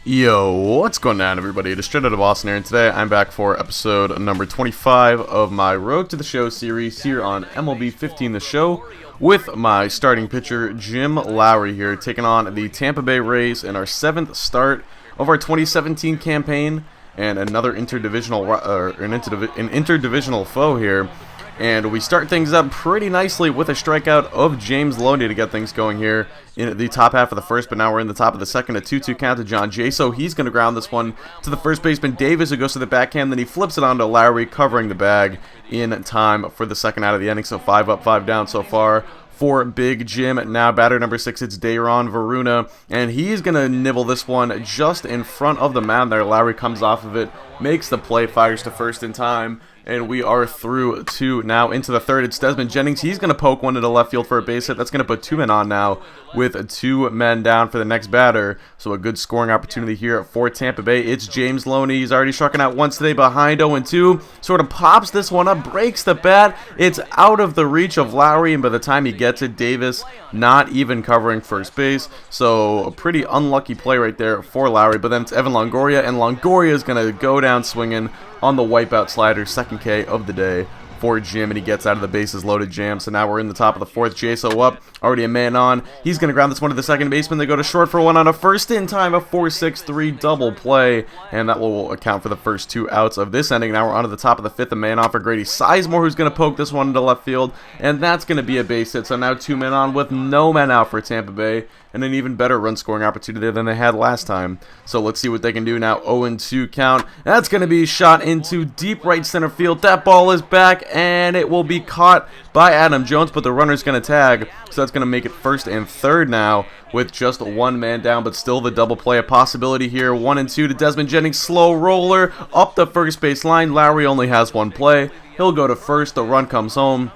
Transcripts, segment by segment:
Yo, what's going on, everybody? It is straight out of Boston here, and today I'm back for episode number 25 of my Road to the Show series here on MLB 15 The Show with my starting pitcher, Jim Lowry here, taking on the Tampa Bay Rays in our 7th start of our 2017 campaign, and another interdivisional foe here. And we start things up pretty nicely with a strikeout of James Loney to get things going here in the top half of the first, but now we're in the top of the second. A 2-2 count to John Jay, so he's going to ground this one to the first baseman Davis, who goes to the backhand, then he flips it on to Lowry, covering the bag in time for the second out of the inning. So 5 up, 5 down so far for Big Jim. Now batter number 6, it's Dayron Varuna, and he's going to nibble this one just in front of the mound there. Lowry comes off of it, makes the play, fires to first in time. And we are through to now into the third. It's Desmond Jennings. He's going to poke one into left field for a base hit. That's going to put 2 men on now with 2 men down for the next batter. So a good scoring opportunity here for Tampa Bay. It's James Loney. He's already struck out once today behind 0-2. Sort of pops this one up, breaks the bat. It's out of the reach of Lowry, and by the time he gets it, Davis not even covering first base. So a pretty unlucky play right there for Lowry. But then it's Evan Longoria, and Longoria is going to go down swinging on the wipeout slider, second K of the day for Jim, and he gets out of the bases loaded jam. So now we're in the top of the fourth. Jaso up, already a man on. He's going to ground this one to the second baseman. They go to short for one on a first in time, a 4-6-3 double play, and that will account for the first 2 outs of this inning. Now we're on to the top of the fifth. A man off for Grady Sizemore, who's going to poke this one into left field, and that's going to be a base hit. So now 2 men on with no men out for Tampa Bay, and an even better run scoring opportunity than they had last time. So let's see what they can do now. 0-2 count. That's going to be shot into deep right center field. That ball is back, and it will be caught by Adam Jones, but the runner's going to tag. So that's going to make it first and third now with just 1 man down, but still the double play a possibility here. 1-2 to Desmond Jennings. Slow roller up the first base line. Lowry only has 1 play. He'll go to first. The run comes home,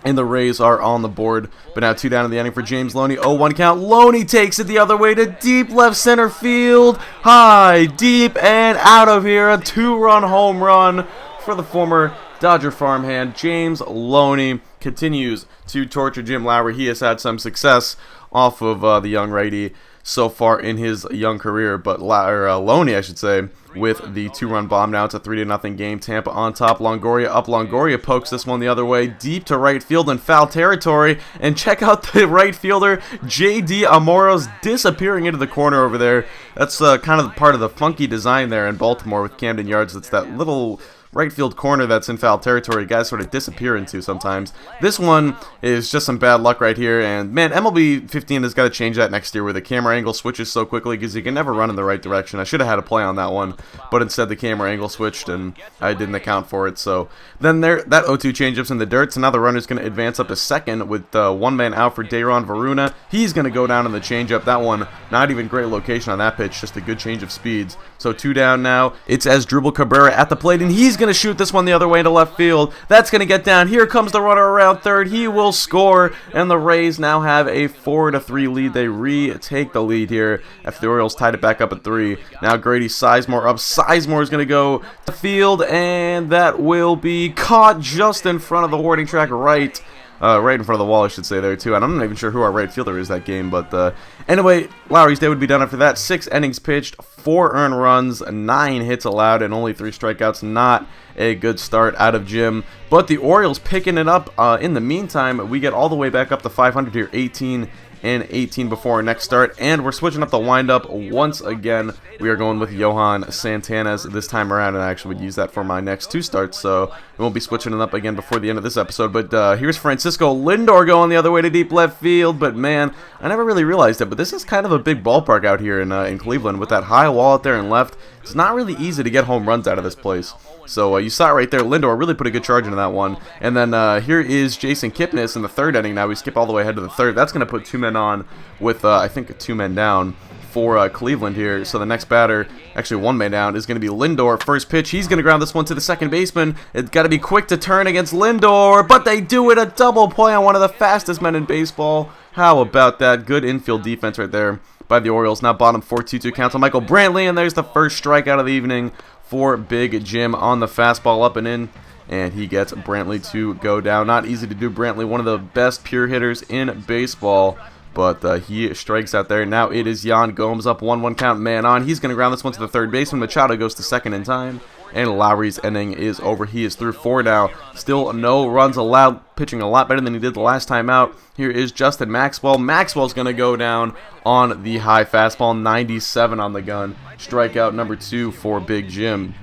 and the Rays are on the board. But now 2 down in the inning for James Loney. 0-1 count. Loney takes it the other way to deep left center field. High, deep, and out of here. A 2-run home run for the former Dodger farmhand. James Loney continues to torture Jim Lowry. He has had some success off of the young righty so far in his young career, but Loney, I should say, with the 2-run bomb. Now it's a 3-0 game. Tampa on top. Longoria up. Longoria pokes this one the other way, deep to right field in foul territory. And check out the right fielder, J.D. Amoros, disappearing into the corner over there. That's kind of part of the funky design there in Baltimore with Camden Yards. It's that little right field corner that's in foul territory guys sort of disappear into sometimes. This one is just some bad luck right here, and man, MLB 15 has got to change that next year where the camera angle switches so quickly because you can never run in the right direction. I should have had a play on that one, but instead the camera angle switched and I didn't account for it. So then there, that 0-2 changeup's in the dirt, so now the runner's going to advance up to second with 1 man out for Dayron Varuna. He's going to go down in the changeup. That one, not even great location on that pitch, just a good change of speeds. So 2 down now. It's Asdrubal Cabrera at the plate, and he's going to shoot this one the other way into left field. That's going to get down. Here comes the runner around third. He will score, and the Rays now have a 4-3 lead. They retake the lead here after the Orioles tied it back up at 3. Now Grady Sizemore up. Sizemore is going to go to field, and that will be caught just in front of the warning track right in front of the wall, I should say, there too. And I'm not even sure who our right fielder is that game, but anyway, Lowry's day would be done after that. 6 innings pitched, 4 earned runs, 9 hits allowed, and only 3 strikeouts. Not a good start out of Jim, but the Orioles picking it up. In the meantime, we get all the way back up to 500 here, 18-18 before our next start, and we're switching up the windup once again. We are going with Johan Santana this time around, and I actually would use that for my next 2 starts, so we won't be switching it up again before the end of this episode. But here's Francisco Lindor going the other way to deep left field, but man, I never really realized it, but this is kind of a big ballpark out here in Cleveland with that high wall out there in left. It's not really easy to get home runs out of this place. So you saw it right there. Lindor really put a good charge into that one. And then here is Jason Kipnis in the 3rd inning. Now we skip all the way ahead to the 3rd. That's going to put 2 men on with, I think, 2 men down for Cleveland here. So the next batter, actually 1 man down, is going to be Lindor. First pitch, he's going to ground this one to the second baseman. It's got to be quick to turn against Lindor, but they do it. A double play on one of the fastest men in baseball. How about that? Good infield defense right there by the Orioles. Now bottom 4-2-2 counts on Michael Brantley, and there's the first strikeout of the evening for Big Jim on the fastball up and in, and he gets Brantley to go down. Not easy to do. Brantley, one of the best pure hitters in baseball, but he strikes out there. Now it is Yan Gomes up 1-1 count, man on. He's going to ground this one to the third baseman. Machado goes to second in time, and Lowry's inning is over. He is through 4 now. Still no runs allowed, pitching a lot better than he did the last time out. Here is Justin Maxwell. Maxwell's going to go down on the high fastball, 97 on the gun. Strikeout number 2 for Big Jim.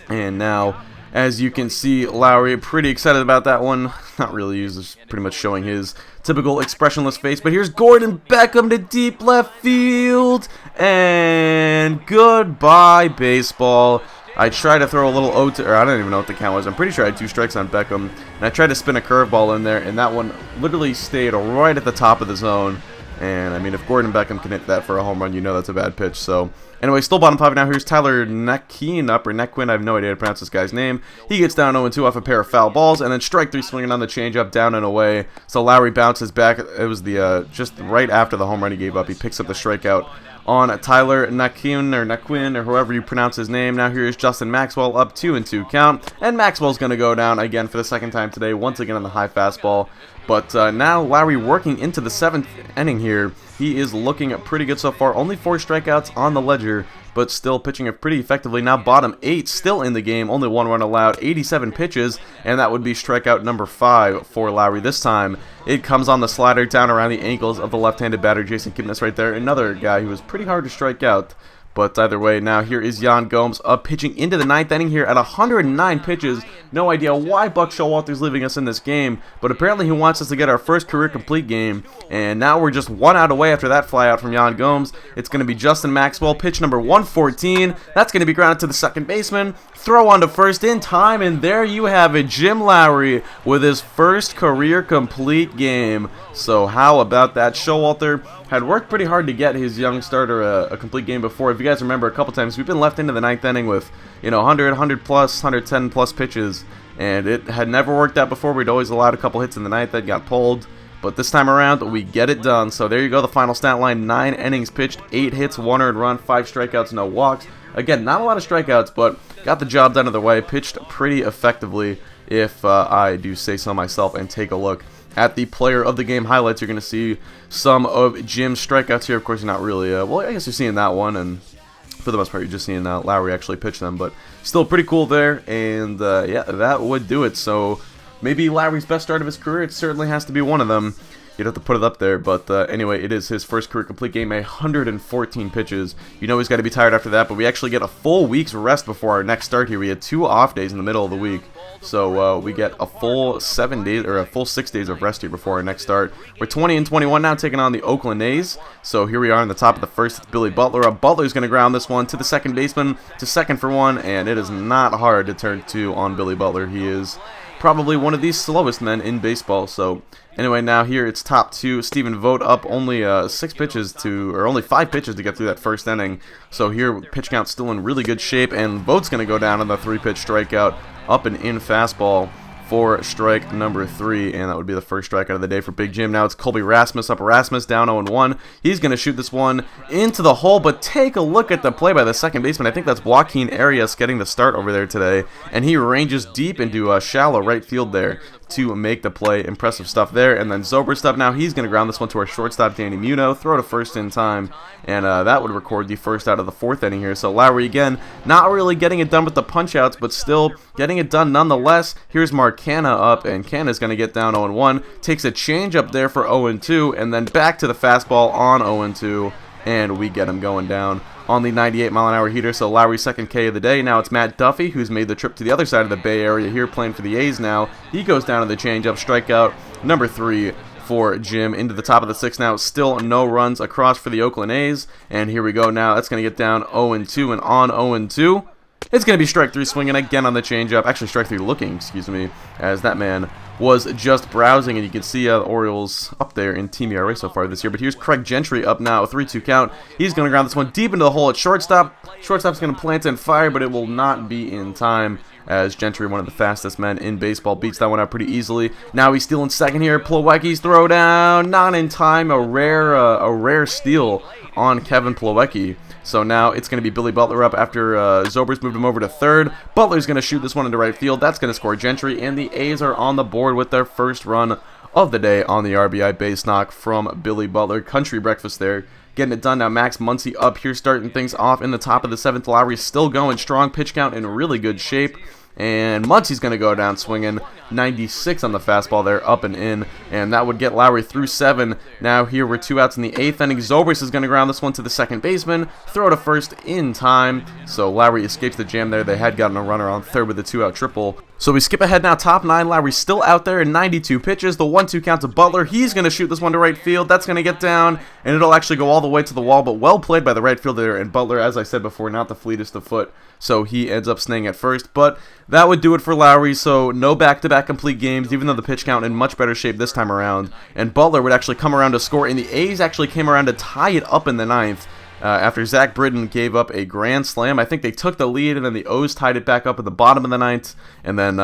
And now, as you can see, Lowry pretty excited about that one. Not really, he's just pretty much showing his typical expressionless face. But here's Gordon Beckham to deep left field. And goodbye, baseball. I tried to throw a little or I don't even know what the count was. I'm pretty sure I had 2 strikes on Beckham. And I tried to spin a curveball in there, and that one literally stayed right at the top of the zone. And, I mean, if Gordon Beckham can hit that for a home run, you know that's a bad pitch. So, anyway, still bottom 5 now. Here's Tyler Nequin up, or Nequin. I have no idea how to pronounce this guy's name. He gets down 0-2 off a pair of foul balls, and then strike 3 swinging on the changeup, down and away. So, Lowry bounces back. It was the just right after the home run he gave up. He picks up the strikeout on Tyler Nequin, or however you pronounce his name. Now here's Justin Maxwell up 2-2 count, and Maxwell's going to go down again for the second time today, once again on the high fastball. But now Lowry working into the 7th inning here. He is looking pretty good so far. Only 4 strikeouts on the ledger, but still pitching it pretty effectively. Now bottom 8 still in the game, only 1 run allowed, 87 pitches, and that would be strikeout number 5 for Lowry this time. It comes on the slider down around the ankles of the left-handed batter, Jason Kipnis right there, another guy who was pretty hard to strike out. But either way, now here is Yan Gomes up pitching into the 9th inning here at 109 pitches. No idea why Buck Showalter's leaving us in this game, but apparently he wants us to get our first career complete game. And now we're just 1 out away after that fly out from Yan Gomes. It's going to be Justin Maxwell, pitch number 114. That's going to be grounded to the second baseman. Throw on to first in time, and there you have it. Jim Lowry with his first career complete game. So how about that? Showalter had worked pretty hard to get his young starter a complete game before. If you guys remember, a couple times we've been left into the 9th inning with 100 plus, 110 plus pitches, and it had never worked out before. We'd always allowed a couple hits in the 9th that got pulled, but this time around we get it done. So there you go, the final stat line: 9 innings pitched, 8 hits, 1 earned run, 5 strikeouts, no walks. Again, not a lot of strikeouts, but got the job done either way. Pitched pretty effectively, if I do say so myself. And take a look at the player of the game highlights. You're going to see some of Jim's strikeouts here. Of course, you're not really, well, I guess you're seeing that one, and for the most part, you're just seeing Lowry actually pitch them, but still pretty cool there. And yeah, that would do it. So maybe Lowry's best start of his career. It certainly has to be one of them. You'd have to put it up there, but anyway, it is his first career complete game, 114 pitches. You know he's got to be tired after that, but we actually get a full week's rest before our next start here. We had 2 off days in the middle of the week, so we get a full 7 days, or a full 6 days of rest here before our next start. We're 20-21 now, taking on the Oakland A's. So here we are in the top of the first. It's Billy Butler up. Butler's going to ground this one to the second baseman, to second for 1, and it is not hard to turn 2 on Billy Butler. He is probably one of the slowest men in baseball. So anyway, now here it's top 2. Stephen Vogt up, only 5 pitches to get through that first inning. So here pitch count's still in really good shape, and Vogt's going to go down on the 3-pitch strikeout, up and in fastball for strike number 3, and that would be the first strikeout of the day for Big Jim. Now it's Colby Rasmus up. Rasmus down 0-1. He's going to shoot this one into the hole, but take a look at the play by the second baseman. I think that's Joaquin Arias getting the start over there today, and he ranges deep into shallow right field there to make the play. Impressive stuff there. And then Zobrist up now. He's going to ground this one to our shortstop, Danny Muno. Throw to first in time, and that would record the first out of the 4th inning here. So Lowry again, not really getting it done with the punch-outs, but still getting it done nonetheless. Here's Mark Canha up, and Canha's going to get down 0-1. Takes a change up there for 0-2, and then back to the fastball on 0-2, and we get him going down on the 98-mile-an-hour heater. So Lowry's second K of the day. Now it's Matt Duffy, who's made the trip to the other side of the Bay Area here, playing for the A's now. He goes down to the changeup, strikeout number 3 for Jim. Into the top of the 6th now. Still no runs across for the Oakland A's. And here we go now. That's going to get down 0-2, and on 0-2, it's going to be strike 3 swinging again on the changeup. Actually, strike 3 looking, excuse me, as that man was just browsing, and you can see the Orioles up there in Team ERA so far this year. But here's Craig Gentry up now, a 3-2 count. He's going to ground this one deep into the hole at shortstop. Shortstop's going to plant and fire, but it will not be in time, as Gentry, one of the fastest men in baseball, beats that one out pretty easily. Now he's stealing second here. Plawecki's throw down, not in time. A rare steal on Kevin Plawecki. So now it's going to be Billy Butler up after Zobrist moved him over to third. Butler's going to shoot this one into right field. That's going to score Gentry, and the A's are on the board with their first run of the day on the RBI base knock from Billy Butler. Country breakfast there. Getting it done now. Max Muncy up here starting things off in the top of the 7th. Lowry still going strong. Pitch count in really good shape. And Muncy's going to go down swinging. 96 on the fastball there, up and in. And that would get Lowry through 7. Now here we're 2 outs in the 8th inning. Zobrist is going to ground this one to the second baseman. Throw to first in time. So Lowry escapes the jam there. They had gotten a runner on third with a 2-out triple. So we skip ahead now, top 9. Lowry's still out there in 92 pitches. The 1-2 count to Butler. He's going to shoot this one to right field. That's going to get down, and it'll actually go all the way to the wall, but well played by the right fielder. And Butler, as I said before, not the fleetest of foot, so he ends up staying at first. But that would do it for Lowry, so no back-to-back complete games, even though the pitch count in much better shape this time around. And Butler would actually come around to score, and the A's actually came around to tie it up in the 9th. After Zach Britton gave up a grand slam. I think they took the lead, and then the O's tied it back up at the bottom of the 9th, and then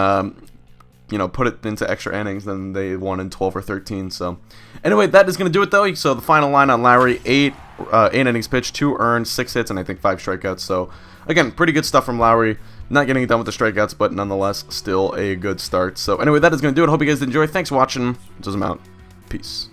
put it into extra innings. Then they won in 12 or 13. So anyway, that is going to do it though. So the final line on Lowry: 8 innings pitched, 2 earned, 6 hits, and I think 5 strikeouts. So again, pretty good stuff from Lowry. Not getting it done with the strikeouts, but nonetheless still a good start. So anyway, that is going to do it. Hope you guys enjoy. Thanks for watching. I'm out. Peace.